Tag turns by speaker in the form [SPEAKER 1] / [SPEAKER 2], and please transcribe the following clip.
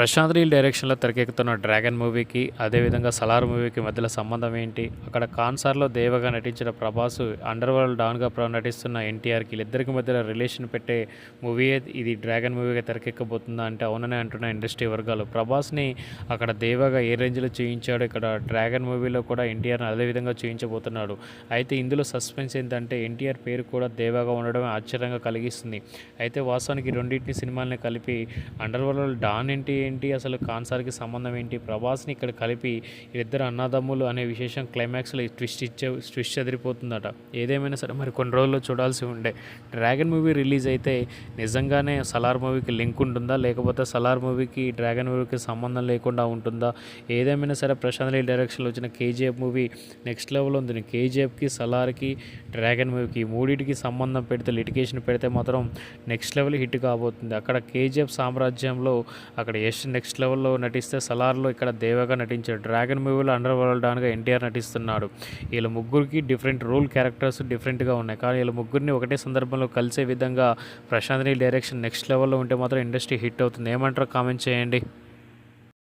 [SPEAKER 1] ప్రశాంత్ నీల్ డైరెక్షన్‌లో తెరకెక్కుతున్న 'డ్రాగన్' మూవీకి, అదేవిధంగా 'సలార్' మూవీకి మధ్యలో సంబంధం ఏంటి? అక్కడ 'కాన్సార్'లో దేవగా నటించిన ప్రభాస్, అండర్ వరల్డ్ డాన్‌గా నటిస్తున్న ఎన్టీఆర్‌కి వీళ్ళిద్దరికి మధ్యలో రిలేషన్ పెట్టే మూవీయే ఇది 'డ్రాగన్' మూవీగా తెరకెక్కబోతుందా అంటే అవుననే అంటున్న ఇండస్ట్రీ వర్గాలు. ప్రభాస్‌ని అక్కడ దేవగా ఏ రేంజ్‌లో చూయించాడో ఇక్కడ 'డ్రాగన్' మూవీలో కూడా ఎన్టీఆర్‌ని అదే విధంగా చూయించబోతున్నాడు. అయితే ఇందులో సస్పెన్స్ ఏంటంటే ఎన్టీఆర్ పేరు కూడా దేవాగా ఉండడమే ఆశ్చర్యంగా కలిగిస్తుంది. అయితే వాస్తవానికి ఈ రెండింటిని సినిమాల్ని కలిపి అండర్ వరల్డ్ డాన్ ఏంటి అసలు 'కాన్సార్‌కి' సంబంధం ఏంటి? ప్రభాస్‌ని ఇక్కడ కలిపి వీళ్ళిద్దరు అన్నదమ్ములు అనే విశేషం క్లైమాక్స్‌లో ట్విస్ట్ చెదిరిపోతుందట. ఏదేమైనా సరే మరి కొన్ని రోజుల్లో చూడాల్సి ఉండే. 'డ్రాగన్' మూవీ రిలీజ్ అయితే నిజంగానే 'సలార్' మూవీకి లింక్ ఉంటుందా? లేకపోతే 'సలార్' మూవీకి 'డ్రాగన్' మూవీకి సంబంధం లేకుండా ఉంటుందా? ఏదేమైనా సరే ప్రశాంత్ నీల్ డైరెక్షన్‌లో వచ్చిన 'కేజీఎఫ్' మూవీ నెక్స్ట్ లెవెల్‌లో ఉంది. 'కేజీఎఫ్‌కి', 'సలార్‌కి', 'డ్రాగన్' మూవీకి ఈ మూడిటికి సంబంధం పెడితే లిటిగేషన్ పెడితే మాత్రం నెక్స్ట్ లెవెల్ హిట్ కాబోతుంది. అక్కడ 'కేజీఎఫ్' సామ్రాజ్యంలో అక్కడ యష్ నెక్స్ట్ లెవెల్‌లో నటిస్తే 'సలార్‌లో ఇక్కడ దేవగా నటించాడు. 'డ్రాగన్' మూవీలో అండర్ వరల్డ్ డాన్‌గా ఎన్టీఆర్ నటిస్తున్నాడు. వీళ్ళ ముగ్గురికి డిఫరెంట్ రోల్ క్యారెక్టర్స్ డిఫరెంట్‌గా ఉన్నాయి. కానీ వీళ్ళ ముగ్గురిని ఒకటే సందర్భంలో కలిసే విధంగా ప్రశాంత్ నీల్ డైరెక్షన్ నెక్స్ట్ లెవెల్‌లో ఉంటే మాత్రం ఇండస్ట్రీ హిట్ అవుతుంది. ఏమంటారో కామెంట్ చేయండి.